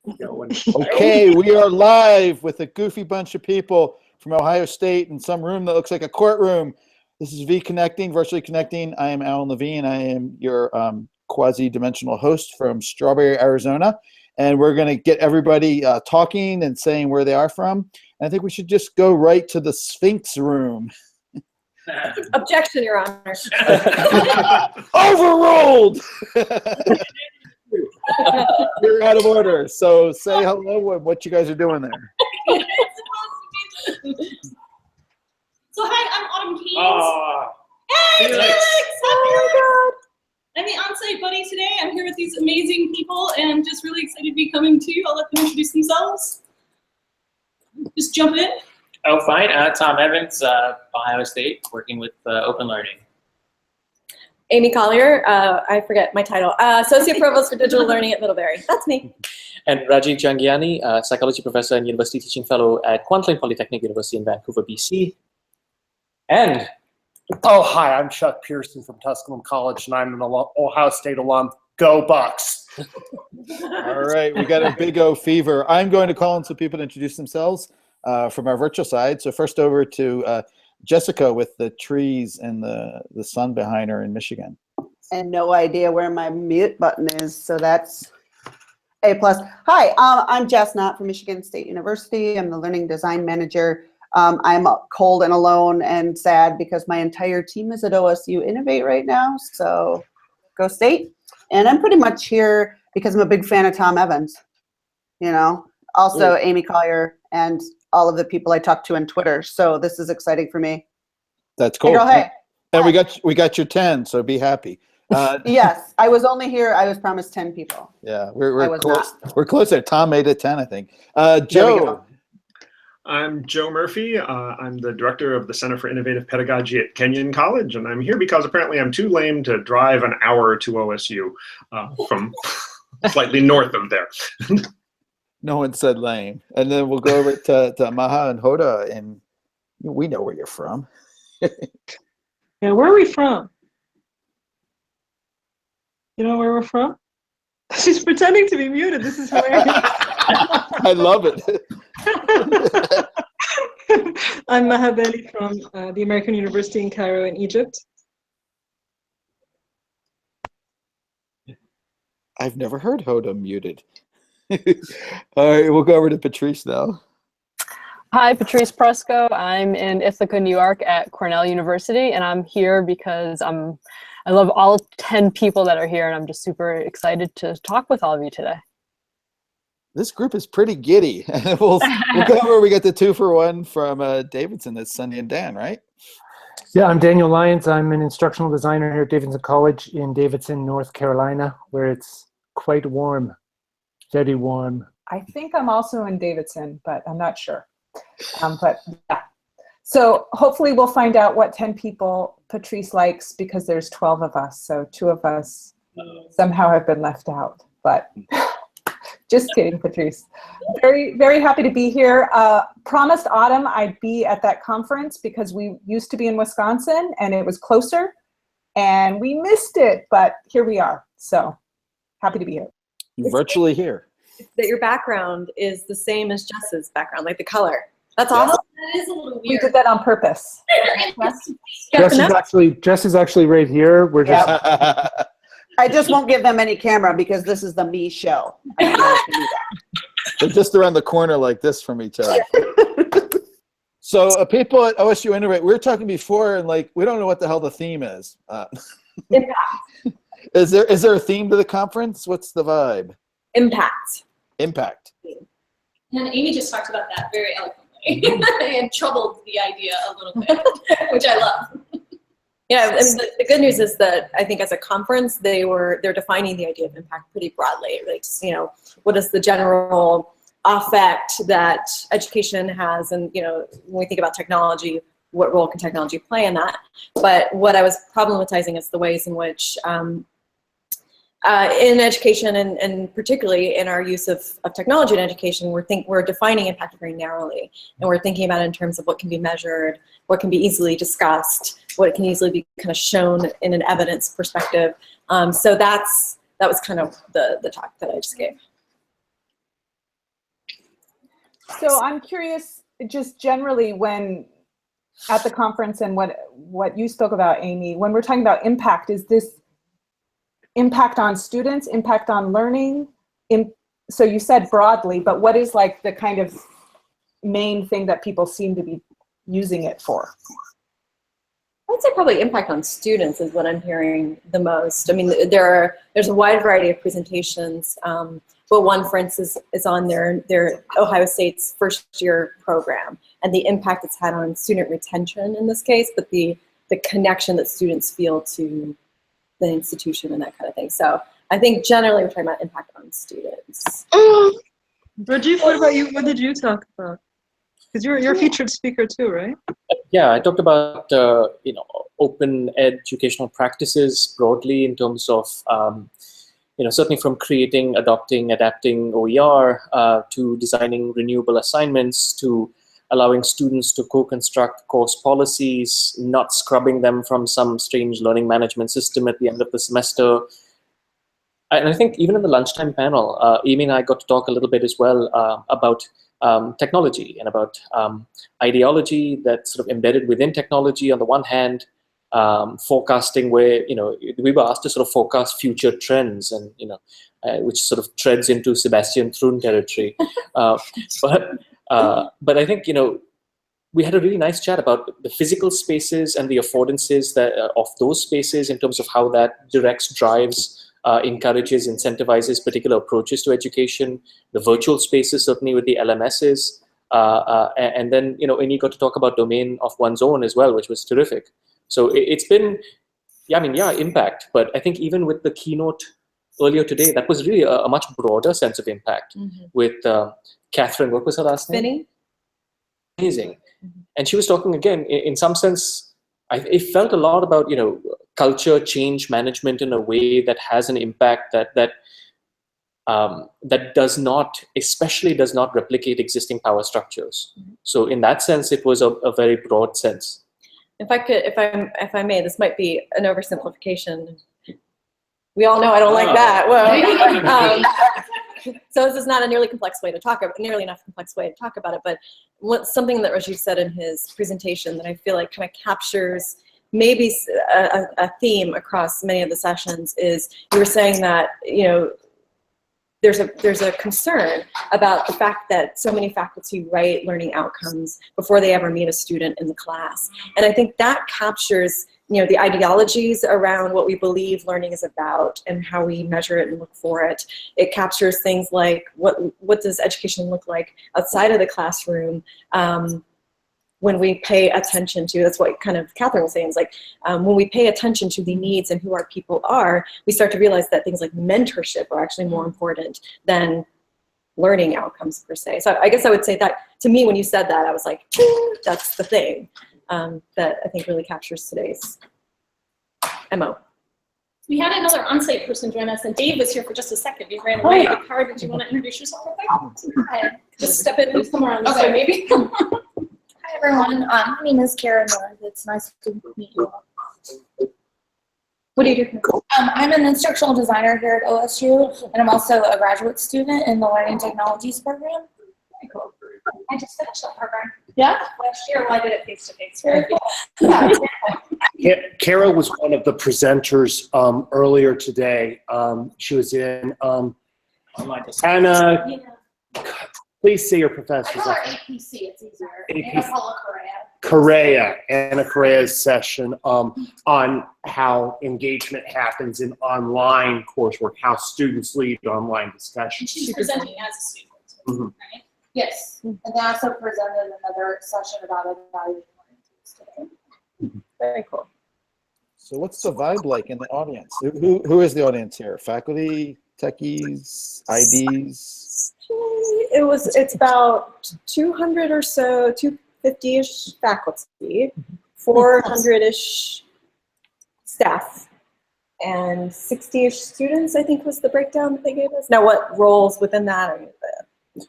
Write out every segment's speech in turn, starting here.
Okay, we are live with a goofy bunch of people from Ohio State in some room that looks like a courtroom. This is virtually connecting. I am Alan Levine. I am your quasi-dimensional host from Strawberry, Arizona. And we're going to get everybody talking and saying where they are from. And I think we should just go right to the Sphinx room. Objection, Your Honor. Overruled! You're out of order. So say hello and what you guys are doing there. So hi, I'm Autumn Keynes. Hey, Felix! Oh my God. I'm the on-site buddy today. I'm here with these amazing people and just really excited to be coming to you. I'll let them introduce themselves. Just jump in. Oh, fine. Tom Evans, Ohio State, working with Open Learning. Amy Collier, I forget my title, Associate Provost for Digital Learning at Middlebury. That's me. And Rajiv Jangiani, Psychology Professor and University Teaching Fellow at Kwantlen Polytechnic University in Vancouver, BC. And oh, hi, I'm Chuck Pearson from Tusculum College, and I'm an Ohio State alum. Go Bucks! All right, we got a big O fever. I'm going to call on some people to introduce themselves from our virtual side. So first over to Jessica with the trees and the sun behind her in Michigan. And no idea where my mute button is, so that's A+. Hi, I'm Jess Knott from Michigan State University. I'm the Learning Design Manager. I'm cold and alone and sad because my entire team is at OSU Innovate right now, so go State. And I'm pretty much here because I'm a big fan of Tom Evans, you know, also Amy Collier and all of the people I talk to on Twitter. So this is exciting for me. That's cool. Hey, girl, hey. And we got your 10, so be happy. Yes, I was only here. I was promised 10 people. Yeah, we're close. We're close there. Tom made it 10, I think. Joe. I'm Joe Murphy. I'm the director of the Center for Innovative Pedagogy at Kenyon College, and I'm here because apparently I'm too lame to drive an hour to OSU from slightly north of there. No one said lame. And then we'll go over to Maha and Hoda, and we know where you're from. Yeah, where are we from? You know where we're from? She's pretending to be muted. This is hilarious. I love it. I'm Maha Beli from the American University in Cairo in Egypt. I've never heard Hoda muted. All right, we'll go over to Patrice now. Hi, Patrice Presco. I'm in Ithaca, New York at Cornell University, and I'm here because I love all 10 people that are here, and I'm just super excited to talk with all of you today. This group is pretty giddy. we'll go over. We got the 2-for-1 from Davidson. That's Sunny and Dan, right? Yeah, I'm Daniel Lyons. I'm an instructional designer here at Davidson College in Davidson, North Carolina, where it's quite warm, very warm. I think I'm also in Davidson, but I'm not sure. But yeah. So hopefully we'll find out what 10 people Patrice likes because there's 12 of us. So 2 of us somehow have been left out, but just kidding, Patrice. Very, very happy to be here. Promised Autumn I'd be at that conference because we used to be in Wisconsin and it was closer and we missed it, but here we are. So happy to be here. You're virtually here. That your background is the same as Jess's background, like the color. That's awesome. That is a little We weird. did that on purpose. Jess is actually right here. We're just I just won't give them any camera because this is the me show. I don't know if you knew that. They're just around the corner like this from each other. So people at OSU Innovate, we were talking before, and like we don't know what the hell the theme is. Impact. Is there a theme to the conference? What's the vibe? Impact. Impact. And Amy just talked about that very eloquently and troubled the idea a little bit, which I love. Yeah, and the good news is that I think as a conference, they're defining the idea of impact pretty broadly. Like, you know, what is the general effect that education has, and you know, when we think about technology, what role can technology play in that? But what I was problematizing is the ways in which in education and particularly in our use of technology in education, we're defining impact very narrowly, and we're thinking about it in terms of what can be measured, what can be easily discussed, what can easily be kind of shown in an evidence perspective. So that was kind of the talk that I just gave. So I'm curious, just generally, when at the conference and what you spoke about, Amy, when we're talking about impact, is this impact on students, impact on learning? So you said broadly, but what is like the kind of main thing that people seem to be using it for? I'd say probably impact on students is what I'm hearing the most. I mean, there's a wide variety of presentations, but one, for instance, is on their Ohio State's first year program and the impact it's had on student retention in this case, but the connection that students feel to the institution and that kind of thing. So I think generally we're talking about impact on students. Rajiv, what about you? What did you talk about? Because you're a featured speaker too, right? Yeah, I talked about open educational practices broadly in terms of certainly from creating, adopting, adapting OER to designing renewable assignments to allowing students to co-construct course policies, not scrubbing them from some strange learning management system at the end of the semester. And I think even in the lunchtime panel, Amy and I got to talk a little bit as well about technology and about ideology that's sort of embedded within technology on the one hand, forecasting where, we were asked to sort of forecast future trends and, which sort of treads into Sebastian Thrun territory. But I think, we had a really nice chat about the physical spaces and the affordances of those spaces in terms of how that directs, drives, encourages, incentivizes particular approaches to education, the virtual spaces, certainly with the LMSs, and then, Amy got to talk about domain of one's own as well, which was terrific. So it's been, impact, but I think even with the keynote earlier today, that was really a much broader sense of impact with Catherine, what was her last name? Finney? Amazing. And she was talking again, in some sense, it felt a lot about, culture change management in a way that has an impact that does not replicate existing power structures. So in that sense, it was a very broad sense. If I may, this might be an oversimplification. We all know I don't like that. Well, so this is not a nearly enough complex way to talk about it. But something that Rajiv said in his presentation that I feel like kind of captures maybe a theme across many of the sessions is you were saying that there's a concern about the fact that so many faculty write learning outcomes before they ever meet a student in the class, and I think that captures the ideologies around what we believe learning is about and how we measure it and look for it. It captures things like what does education look like outside of the classroom. When we pay attention to, that's what kind of Catherine was saying, is like when we pay attention to the needs and who our people are, we start to realize that things like mentorship are actually more important than learning outcomes per se. So I guess I would say that, to me, when you said that, I was like, that's the thing that I think really captures today's MO. We had another on-site person join us, and Dave was here for just a second. He ran away. Cara, did you want to introduce yourself real quick? Just step in somewhere on this way, maybe. Hi everyone, my name is Kara North. It's nice to meet you all. What do you do? I'm an instructional designer here at OSU, and I'm also a graduate student in the Learning Technologies program. Very cool. I just finished that program. Yeah? Last year, I did it face-to-face. Very cool. Yeah, Kara was one of the presenters earlier today. She was in Anna. Yeah. Please say your professor's I call her name. APC, it's easier. APC. Anna Paula Correa. Anna Correa's session on how engagement happens in online coursework, how students lead online discussions. And she's presenting as a student, right? Yes, and they also presented another session about evaluating learning tools today. Very cool. So what's the vibe like in the audience? Who is the audience here? Faculty, techies, IDs? It's about 200 or so, 250-ish faculty, 400-ish staff, and 60-ish students, I think was the breakdown that they gave us. Now what roles within that?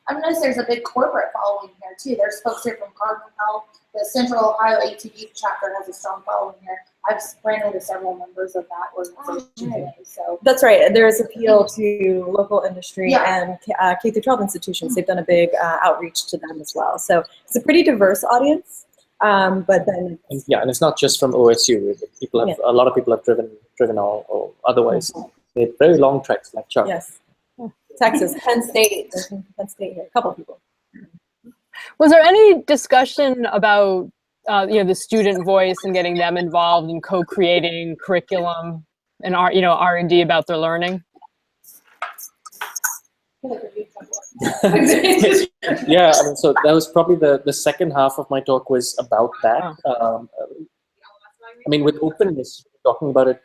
I've noticed there's a big corporate following here too. There's folks here from Cardinal Health. The Central Ohio ATD chapter has a strong following here. I've ran into several members of that organization today. So That's right. There is appeal to local industry Yeah. and K through 12 institutions. They've done a big outreach to them as well. So it's a pretty diverse audience. But then, Yeah, and it's not just from OSU. People have a lot of people have driven or otherwise. They have very long treks like Chuck. yes, Texas, Penn State. There's some Penn State here. A couple people. Was there any discussion about the student voice and getting them involved in co-creating curriculum and R&D about their learning? Yeah, I mean, so that was probably the second half of my talk was about that. I mean, with openness, talking about it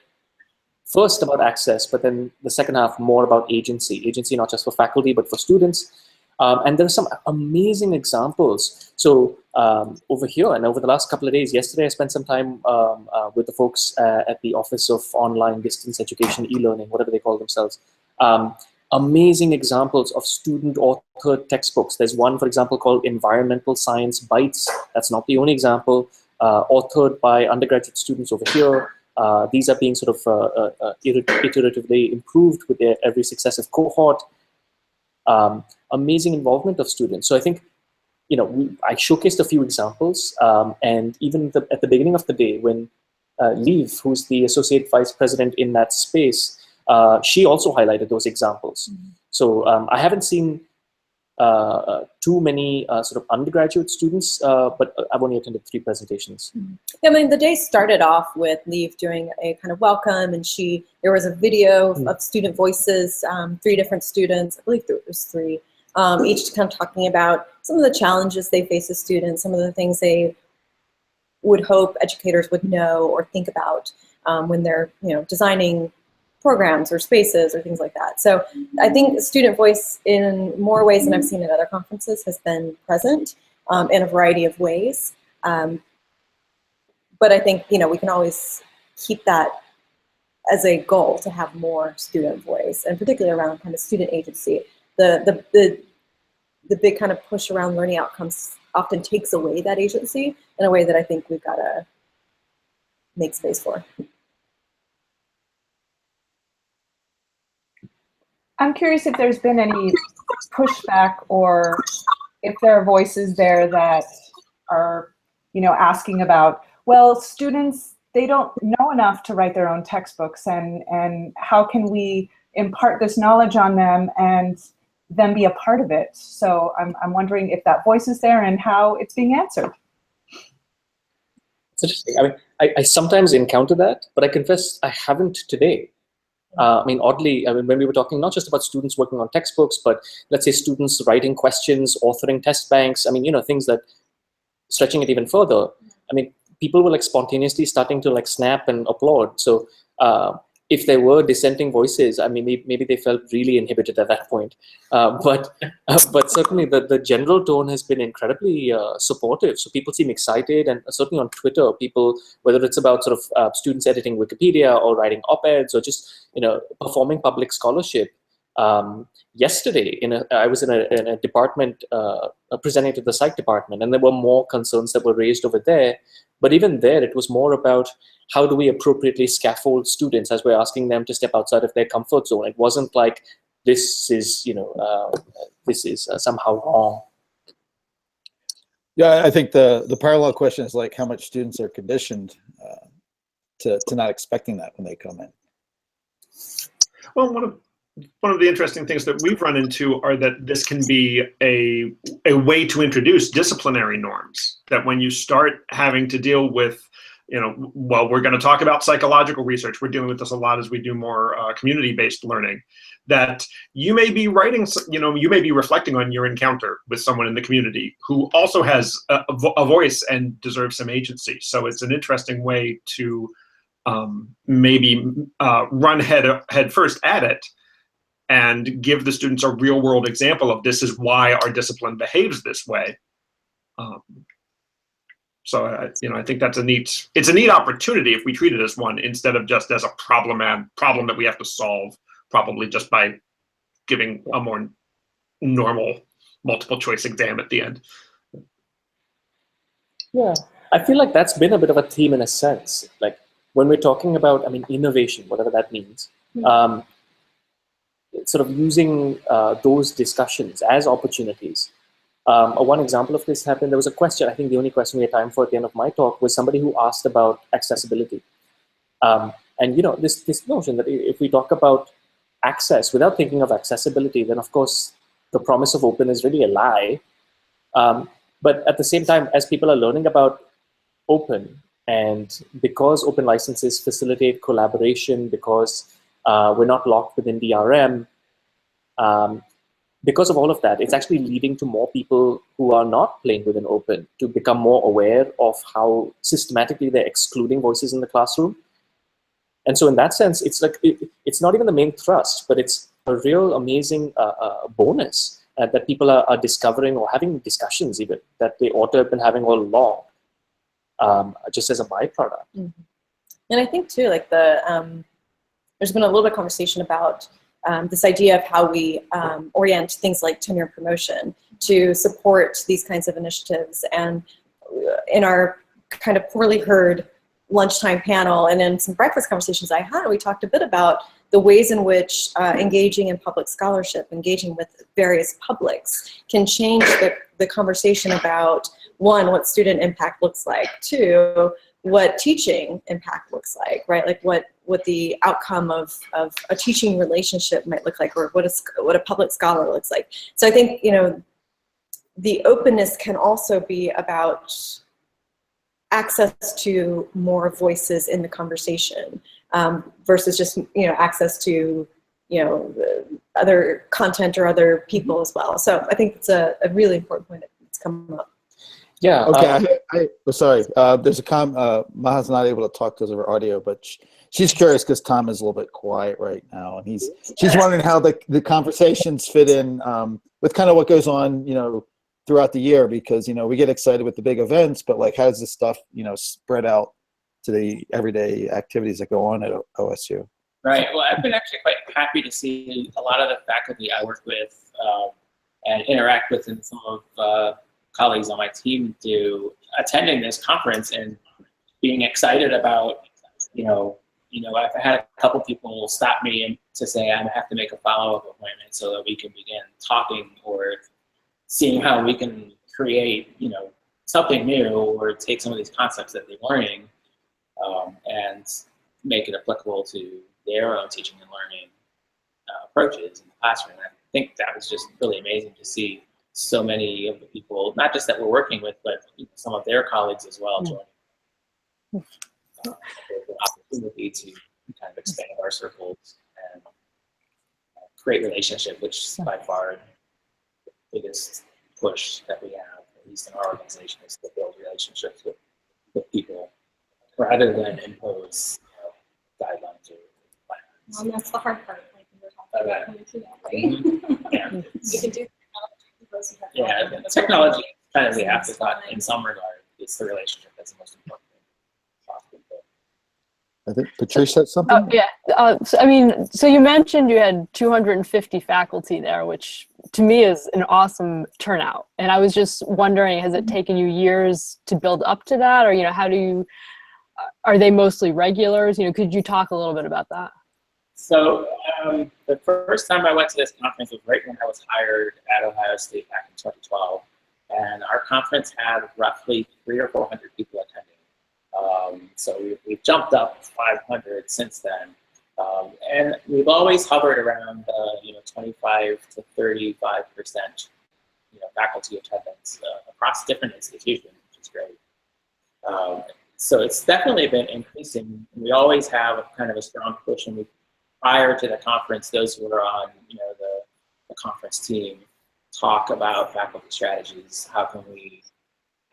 first about access, but then the second half more about agency not just for faculty, but for students. And there are some amazing examples. So over here and over the last couple of days, yesterday I spent some time with the folks at the Office of Online Distance Education, e-learning, whatever they call themselves. Amazing examples of student-authored textbooks. There's one, for example, called Environmental Science Bites. That's not the only example. Authored by undergraduate students over here. These are being sort of iteratively improved with every successive cohort. Amazing involvement of students. So I think, I showcased a few examples, and even at the beginning of the day when Liv, who's the associate vice president in that space, she also highlighted those examples. Mm-hmm. So I haven't seen too many sort of undergraduate students, but I've only attended 3 presentations. Mm-hmm. Yeah, I mean, the day started off with Liv doing a kind of welcome, and there was a video of student voices, 3 different students, I believe there was 3, each kind of talking about some of the challenges they face as students, some of the things they would hope educators would know or think about when they're designing programs or spaces or things like that. So I think student voice in more ways than I've seen at other conferences has been present in a variety of ways. But I think, we can always keep that as a goal to have more student voice, and particularly around kind of student agency. The big kind of push around learning outcomes often takes away that agency in a way that I think we've got to make space for. I'm curious if there's been any pushback, or if there are voices there that are, asking about, well, students, they don't know enough to write their own textbooks, and how can we impart this knowledge on them and them be a part of it? So I'm wondering if that voice is there and how it's being answered. It's interesting. I mean, I sometimes encounter that, but I confess I haven't today. I mean, oddly, when we were talking not just about students working on textbooks, but let's say students writing questions, authoring test banks, I mean, things that, stretching it even further, I mean, people were spontaneously starting to snap and applaud. So if there were dissenting voices, I mean, maybe they felt really inhibited at that point. But certainly the general tone has been incredibly supportive. So people seem excited, and certainly on Twitter, people, whether it's about sort of students editing Wikipedia or writing op-eds or just performing public scholarship. Yesterday, I was in a department presenting to the psych department, and there were more concerns that were raised over there. But even there, it was more about how do we appropriately scaffold students as we're asking them to step outside of their comfort zone. It wasn't like this is somehow wrong. Yeah, I think the parallel question is how much students are conditioned to not expecting that when they come in. Well, one of the interesting things that we've run into are that this can be a way to introduce disciplinary norms, that when you start having to deal with, well, we're going to talk about psychological research. We're dealing with this a lot as we do more community-based learning, that you may be writing, you may be reflecting on your encounter with someone in the community who also has a voice and deserves some agency. So it's an interesting way to maybe run head first at it, and give the students a real world example of this is why our discipline behaves this way. So I think that's it's a neat opportunity if we treat it as one instead of just as a problem that we have to solve, probably just by giving a more normal multiple choice exam at the end. Yeah, I feel like that's been a bit of a theme in a sense. when we're talking about, I mean, innovation, whatever that means, sort of using those discussions as opportunities. One example of this happened, there was a question, I think the only question we had time for at the end of my talk was somebody who asked about accessibility. And you know, this notion that if we talk about access without thinking of accessibility, then of course the promise of open is really a lie. But at the same time, as people are learning about open, and because open licenses facilitate collaboration, because we're not locked within DRM, because of all of that, it's actually leading to more people who are not playing within open to become more aware of how systematically they're excluding voices in the classroom. And so in that sense, it's like, it's not even the main thrust, but it's a real amazing bonus that people are discovering or having discussions even that they ought to have been having all along, just as a byproduct. And I think too, like there's been a little bit of conversation about this idea of how we orient things like tenure promotion to support these kinds of initiatives. And in our kind of poorly heard lunchtime panel and in some breakfast conversations I had, we talked a bit about the ways in which engaging in public scholarship, engaging with various publics can change the conversation about, one, what student impact looks like, two, what teaching impact looks like, right? Like what the outcome of a teaching relationship might look like, or what a public scholar looks like. So I think, you know, the openness can also be about access to more voices in the conversation, versus just, you know, access to, you know, other content or other people as well. So I think it's a really important point that's come up. Yeah. Okay. Sorry. There's a Maha's not able to talk because of her audio, but she's curious because Tom is a little bit quiet right now, and she's wondering how the conversations fit in with kind of what goes on, you know, throughout the year, because, you know, we get excited with the big events, but like, how does this stuff, you know, spread out to the everyday activities that go on at OSU? Right. Well, I've been actually quite happy to see a lot of the faculty I work with and interact with, and some of colleagues on my team do, attending this conference and being excited about, you know, I've had a couple people stop me and to say I have to make a follow-up appointment so that we can begin talking or seeing how we can create, you know, something new or take some of these concepts that they're learning and make it applicable to their own teaching and learning approaches in the classroom. I think that was just really amazing to see so many of the people, not just that we're working with, but some of their colleagues as well, joining. An opportunity to kind of expand our circles and create relationship, which is by far the biggest push that we have, at least in our organization, is to build relationships with people rather than impose, you know, guidelines or plans. Well, and that's the hard part, like we were talking about coming to that, right? Yeah. You can do Yeah, the technology kind of the afterthought in some regard. It's the relationship that's the most important thing. I think Patrice said something. Oh, yeah. So, I mean, so you mentioned you had 250 faculty there, which to me is an awesome turnout. And I was just wondering, has it taken you years to build up to that? Or, you know, how do you, are they mostly regulars? You know, could you talk a little bit about that? So the first time I went to this conference was right when I was hired at Ohio State back in 2012. And our conference had roughly 300 or 400 people attending. So we've jumped up 500 since then. And we've always hovered around, 25 to 35%, faculty attendance across different institutions, which is great. So it's definitely been increasing. We always have kind of a strong push, and prior to the conference, those who are on, the conference team talk about faculty strategies. How can we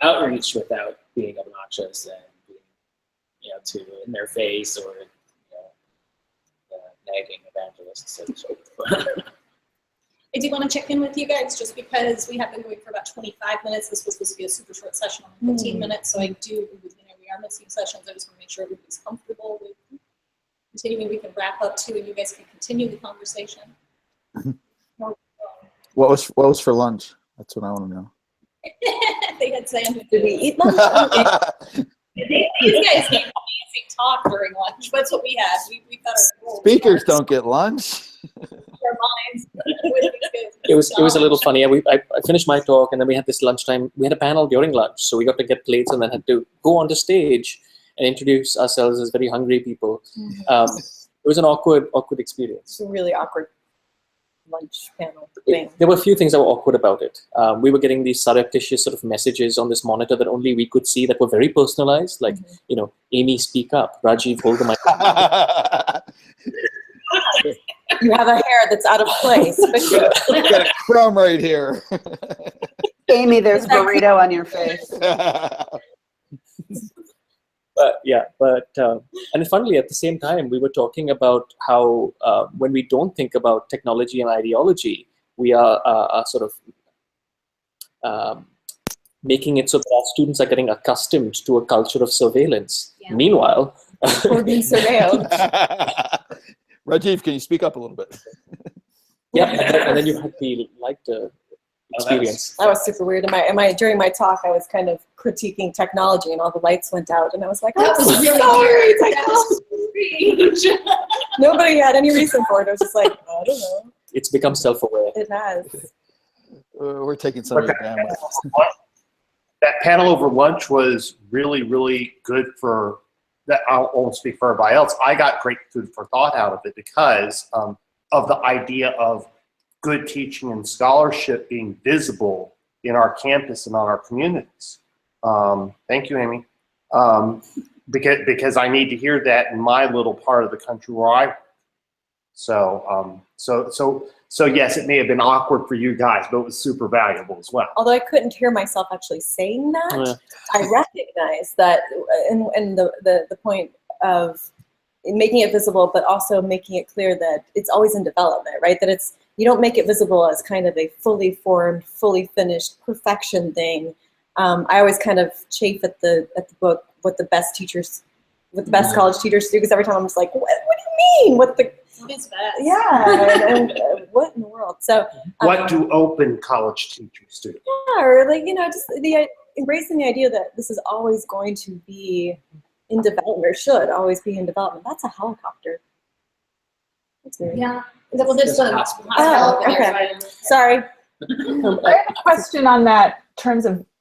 outreach without being obnoxious and being, too in their face or, nagging evangelists, so to speak. I do want to check in with you guys just because we have been going for about 25 minutes. This was supposed to be a super short session on 15 minutes. So I do, we are missing sessions. I just want to make sure everybody's comfortable with continuing. We can wrap up too, and you guys can continue the conversation. What was for lunch? That's what I want to know. They had sandwiches. Did we eat lunch? These guys came same talk during lunch. That's what we had. We thought our Speakers don't get lunch. our minds. It was a little funny. I finished my talk, and then we had this lunchtime. We had a panel during lunch, so we got to get plates and then had to go on the stage and introduce ourselves as very hungry people. It was an awkward experience. It's a really awkward lunch panel thing. There were a few things that were awkward about it. We were getting these surreptitious sort of messages on this monitor that only we could see that were very personalized, like, Amy, speak up. Rajiv, hold the mic. You have a hair that's out of place. Got a crumb right here. Amy, there's a burrito on your face. And funnily, at the same time, we were talking about how when we don't think about technology and ideology, we are sort of making it so that our students are getting accustomed to a culture of surveillance. Yeah. Meanwhile, we're being surveilled. Rajiv, can you speak up a little bit? Yeah, and then you had the experience. That was super weird. During my talk, I was kind of critiquing technology, and all the lights went out, and I was like, "That was really sorry, technology." Nobody had any reason for it. I was just like, I don't know. It's become self-aware. It has. We're taking some of the bandwidth. That panel over lunch was really, really good for that. I won't speak for everybody else. I got great food for thought out of it because of the idea of good teaching and scholarship being visible in our campus and on our communities. Thank you, Amy. Because I need to hear that in my little part of the country where I work. So yes, it may have been awkward for you guys, but it was super valuable as well. Although I couldn't hear myself actually saying that, I recognize that, and the point of making it visible, but also making it clear that it's always in development, right? That you don't make it visible as kind of a fully formed, fully finished perfection thing. I always kind of chafe at the book what the best college teachers do, because every time I'm just like, what do you mean? What is that? Yeah, and what in the world? So what do open college teachers do? Yeah, or just embracing the idea that this is always going to be in development, or should always be in development. That's a helicopter. That's weird. Yeah. Well, there's okay. Sorry. I have a question on that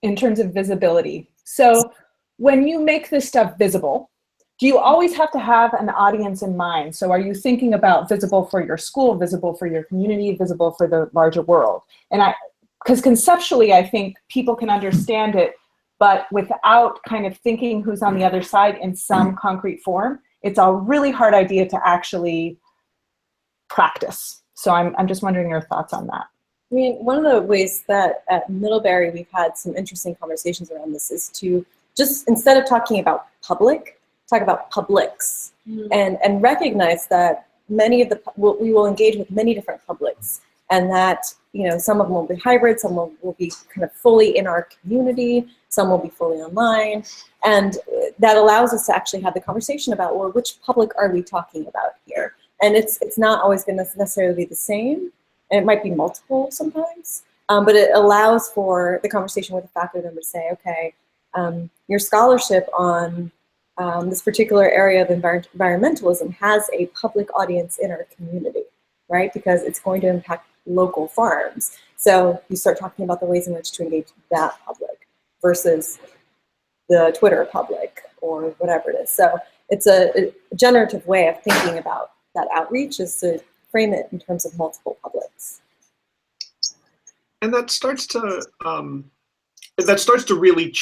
in terms of visibility. So when you make this stuff visible, do you always have to have an audience in mind? So are you thinking about visible for your school, visible for your community, visible for the larger world? And because conceptually, I think people can understand it, but without kind of thinking who's on the other side in some concrete form, it's a really hard idea to actually practice. So I'm just wondering your thoughts on that. I mean, one of the ways that at Middlebury we've had some interesting conversations around this is to just, instead of talking about public, talk about publics, and recognize that we will engage with many different publics, and that some of them will be hybrid, some will be kind of fully in our community, some will be fully online, and that allows us to actually have the conversation about, well, which public are we talking about here? And it's not always going to necessarily be the same, and it might be multiple sometimes, but it allows for the conversation with the faculty member to say, okay, your scholarship on this particular area of environmentalism has a public audience in our community, right? Because it's going to impact local farms. So you start talking about the ways in which to engage that public versus the Twitter public or whatever it is. So it's a generative way of thinking about that outreach, is to frame it in terms of multiple publics. And that starts to really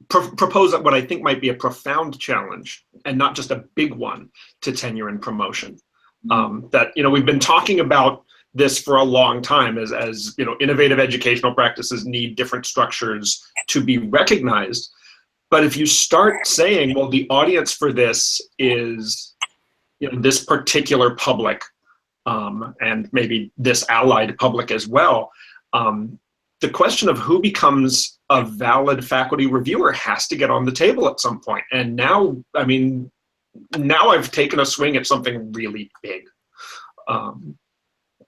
propose what I think might be a profound challenge, and not just a big one, to tenure and promotion. That we've been talking about this for a long time, as innovative educational practices need different structures to be recognized. But if you start saying, well, the audience for this is this particular public, and maybe this allied public as well, the question of who becomes a valid faculty reviewer has to get on the table at some point. And now I've taken a swing at something really big.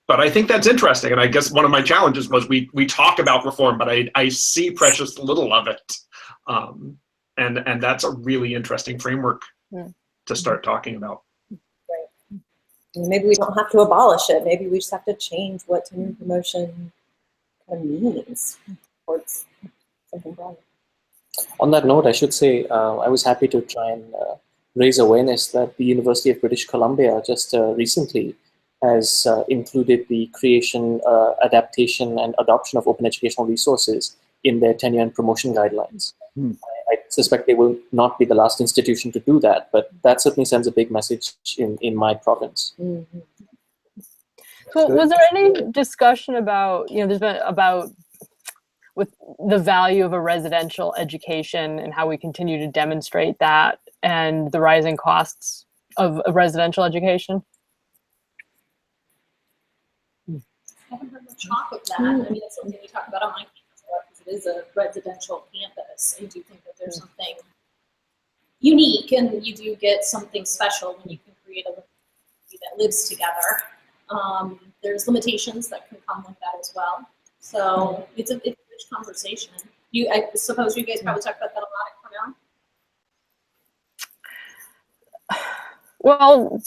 But I think that's interesting. And I guess one of my challenges was we talk about reform, but I see precious little of it. And that's a really interesting framework to start talking about. Right. Maybe we don't have to abolish it. Maybe we just have to change what tenure promotion kind of means towards something broader. On that note, I should say I was happy to try and raise awareness that the University of British Columbia just recently has included the creation, adaptation, and adoption of open educational resources in their tenure and promotion guidelines. I suspect they will not be the last institution to do that, but that certainly sends a big message in my province. Mm-hmm. So was there any discussion about, there's been about with the value of a residential education and how we continue to demonstrate that and the rising costs of a residential education? I haven't heard much talk of that. I mean, it's something we talk about on my campus a lot because it is a residential campus. I do think that there's something unique, and you do get something special when you can create a community that lives together. There's limitations that can come with that as well. So it's a rich conversation. I suppose you guys probably talk about that a lot at Cornell? Well,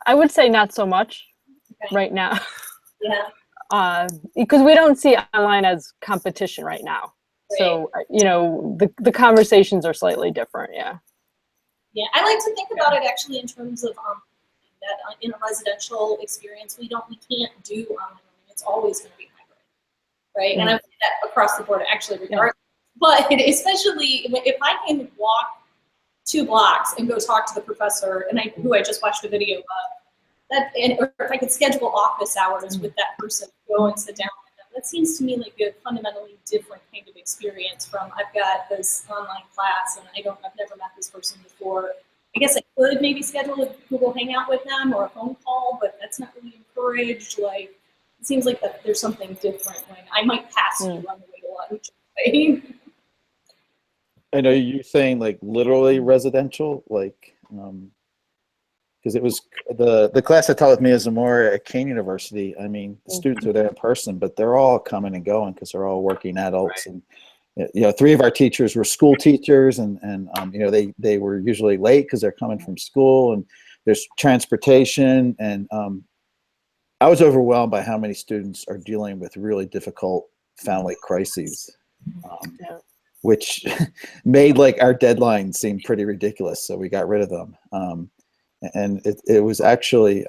I would say not so much right now. Yeah. Because we don't see online as competition right now. Right. So, the conversations are slightly different, yeah. Yeah, I like to think about it actually in terms of that in a residential experience, we can't do online learning. It's always going to be hybrid, right? And I would say that across the board, actually, regardless. Yeah. But especially if I can walk 2 blocks and go talk to the professor, and who I just watched a video of, or if I could schedule office hours with that person, go and sit down with them, that seems to me like a fundamentally different kind of experience from I've got this online class and I've never met this person before. I guess I could maybe schedule a Google Hangout with them or a phone call, but that's not really encouraged. Like, it seems like there's something different when I might pass you on the way to lunch. Right? I know you're saying like literally residential, like, because it was the class I taught with Mia Zamora at Kane University. I mean, the students are there in person, but they're all coming and going because they're all working adults. Right. And 3 of our teachers were school teachers, and they were usually late because they're coming from school, and there's transportation. And I was overwhelmed by how many students are dealing with really difficult family crises, which made like our deadline seem pretty ridiculous. So we got rid of them. And it was actually,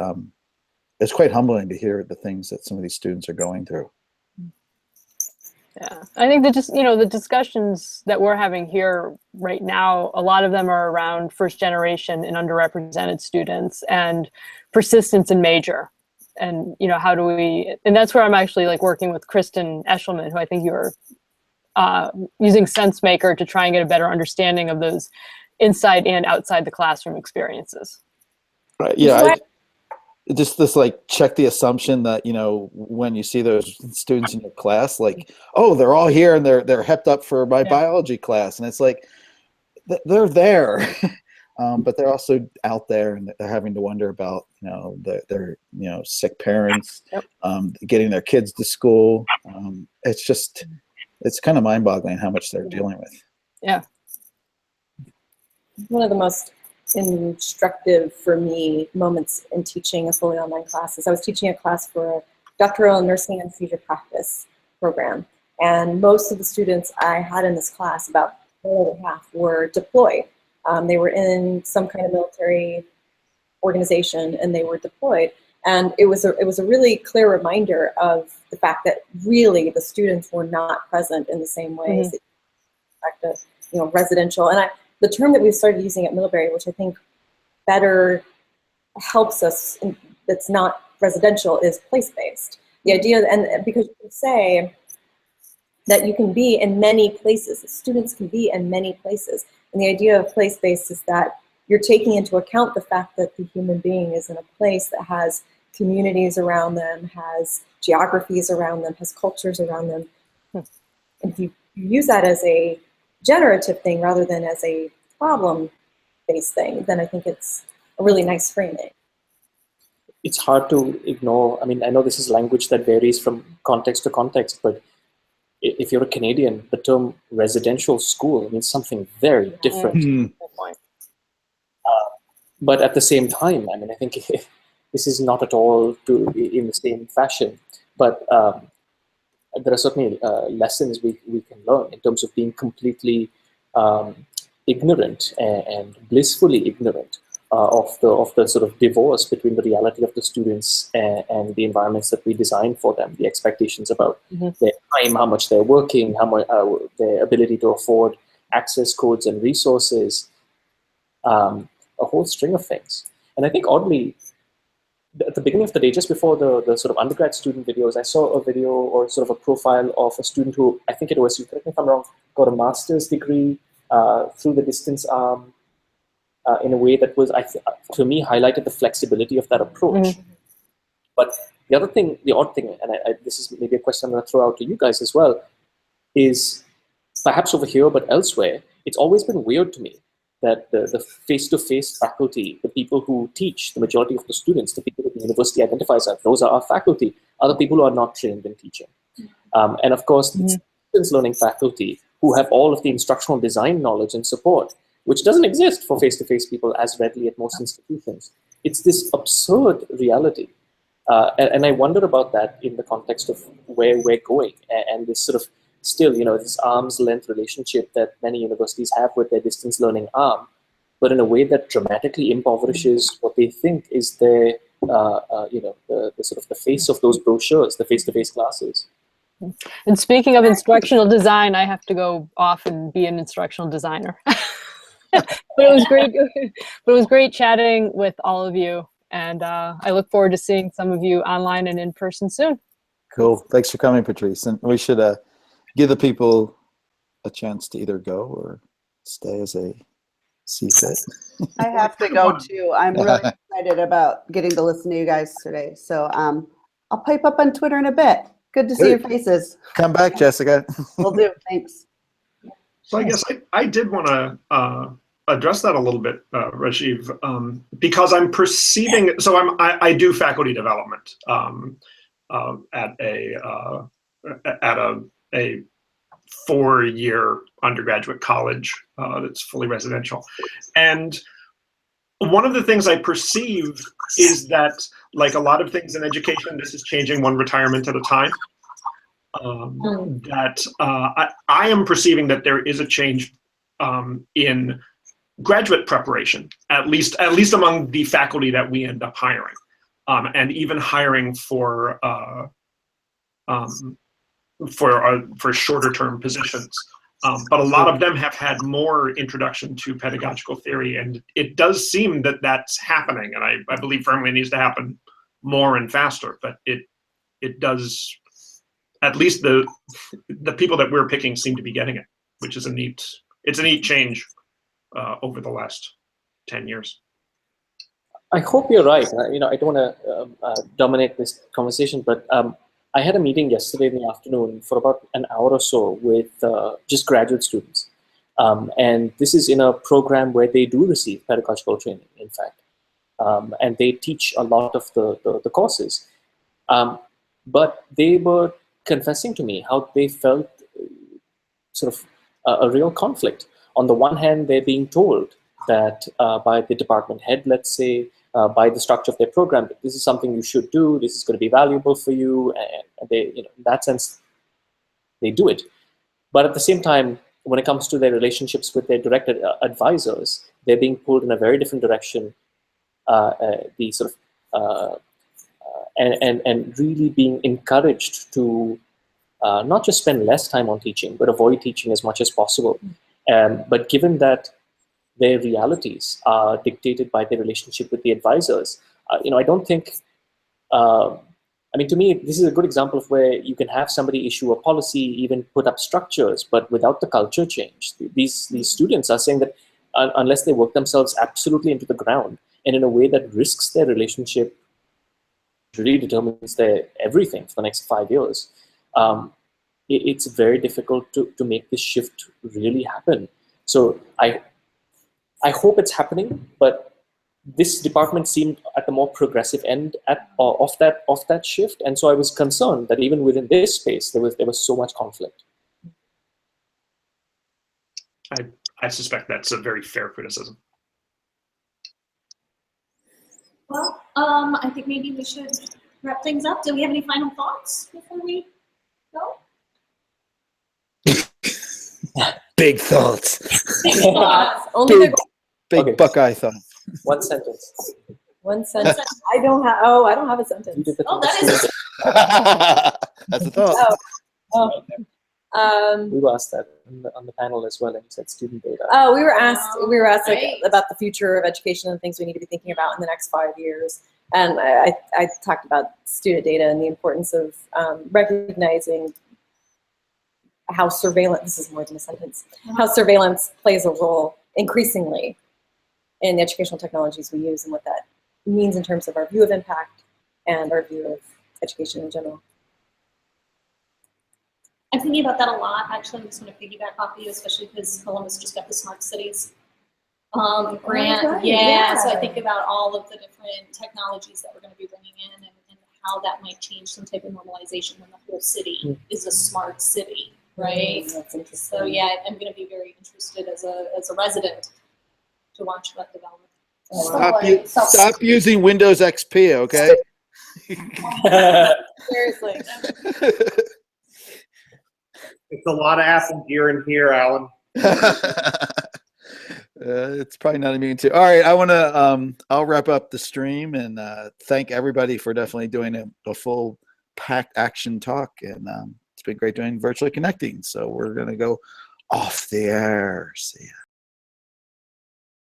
it's quite humbling to hear the things that some of these students are going through. Yeah, I think that just, the discussions that we're having here right now, a lot of them are around first generation and underrepresented students and persistence in major. And, how do we, and that's where I'm actually like working with Kristen Eshelman, who I think you were using SenseMaker to try and get a better understanding of those inside and outside the classroom experiences. Right. Yeah. Just this like check the assumption that when you see those students in your class, like, oh, they're all here and they're hepped up for my biology class, and it's like they're there, but they're also out there and they're having to wonder about their sick parents, getting their kids to school. It's kind of mind-boggling how much they're dealing with. Yeah. One of the most instructive for me moments in teaching a fully online class is I was teaching a class for a doctoral nursing anesthesia practice program, and most of the students I had in this class, about more than half, were deployed. They were in some kind of military organization and they were deployed, and it was a really clear reminder of the fact that really the students were not present in the same ways that residential, and the term that we've started using at Middlebury, which I think better helps us, that's not residential, is place-based. The idea, and because you can say that you can be in many places, students can be in many places, and the idea of place-based is that you're taking into account the fact that the human being is in a place that has communities around them, has geographies around them, has cultures around them. And if you use that as a generative thing rather than as a problem-based thing, then I think it's a really nice framing. It's hard to ignore. I mean, I know this is language that varies from context to context, but if you're a Canadian, the term residential school means something very different. But at the same time, I mean, I think this is not at all in the same fashion. But there are certainly lessons we can learn in terms of being completely ignorant and blissfully ignorant of the sort of divorce between the reality of the students and the environments that we design for them, the expectations about their time, how much they're working, how much their ability to afford access codes and resources, a whole string of things. And I think oddly, at the beginning of the day, just before the sort of undergrad student videos, I saw a video or sort of a profile of a student who, I think it was, correct me if I'm wrong, got a master's degree through the distance arm in a way that was, to me, highlighted the flexibility of that approach. But the other thing, the odd thing, and this is maybe a question I'm going to throw out to you guys as well, is perhaps over here, but elsewhere, it's always been weird to me that the face-to-face faculty, the people who teach, the majority of the students, the people that the university identifies as, those are our faculty, are the people who are not trained in teaching. And of course, the distance learning faculty who have all of the instructional design knowledge and support, which doesn't exist for face-to-face people as readily at most institutions. It's this absurd reality. And I wonder about that in the context of where we're going and this sort of still, this arm's length relationship that many universities have with their distance learning arm, but in a way that dramatically impoverishes what they think is their, the sort of the face of those brochures, the face-to-face classes. And speaking of instructional design, I have to go off and be an instructional designer. But it was great. But it was great chatting with all of you, and I look forward to seeing some of you online and in person soon. Cool. Thanks for coming, Patrice. And we should give the people a chance to either go or stay as they see fit. I have to go too. I'm really excited about getting to listen to you guys today. So I'll pipe up on Twitter in a bit. Good to see your faces. Come back, Jessica. Will do. Thanks. So I guess I did want to address that a little bit, Rajiv, because I'm perceiving. So I do faculty development at a 4-year undergraduate college that's fully residential, and one of the things I perceive is that, like a lot of things in education, this is changing one retirement at a time. I am perceiving that there is a change in graduate preparation, at least among the faculty that we end up hiring, and even hiring for shorter term positions. But a lot of them have had more introduction to pedagogical theory, and it does seem that that's happening, and I believe firmly it needs to happen more and faster, but it does, at least the people that we're picking seem to be getting it, which is a neat change over the last 10 years. I hope you're right. I don't want to dominate this conversation, but I had a meeting yesterday in the afternoon for about an hour or so with just graduate students. And this is in a program where they do receive pedagogical training, in fact. And they teach a lot of the courses. But they were confessing to me how they felt sort of a real conflict. On the one hand, they're being told that by the department head, let's say, by the structure of their program, that this is something you should do, this is going to be valuable for you, and they, in that sense, they do it. But at the same time, when it comes to their relationships with their direct advisors, they're being pulled in a very different direction. The sort of and really being encouraged to not just spend less time on teaching, but avoid teaching as much as possible. But given that their realities are dictated by their relationship with the advisors, I don't think, I mean, to me, this is a good example of where you can have somebody issue a policy, even put up structures, but without the culture change. These students are saying that unless they work themselves absolutely into the ground and in a way that risks their relationship, really determines their everything for the next 5 years, it's very difficult to make this shift really happen. So I hope it's happening, but this department seemed at the more progressive end of that shift, and so I was concerned that even within this space there was so much conflict. I suspect that's a very fair criticism. Well, I think maybe we should wrap things up. Do we have any final thoughts before we go? Big thoughts. Only the Big Okay. Buckeye thoughts. One sentence. one sentence. I don't have a sentence. Oh, that is. That's a thought. We were asked that on the panel as well, and you said student data. Oh, we were asked like, Right. about the future of education and things we need to be thinking about in the next 5 years. And I talked about student data and the importance of recognizing how surveillance, this is more than a sentence, how surveillance plays a role increasingly in the educational technologies we use and what that means in terms of our view of impact and our view of education in general. I'm thinking about that a lot. Actually, I'm just going to piggyback off of you, especially because Columbus just got the smart cities grant. right, Yeah, so I yeah. think about all of the different technologies that we're going to be bringing in and how that might change some type of normalization when the whole city is a smart city, right? That's interesting. So yeah, I'm going to be very interested as a resident to watch that develop. Stop using Windows XP, okay? Seriously. It's a lot of Apple gear in here, Alan. It's probably not immune to. All right, I want to. I'll wrap up the stream and thank everybody for definitely doing a full packed action talk, and it's been great doing virtually connecting. So we're gonna go off the air. See ya.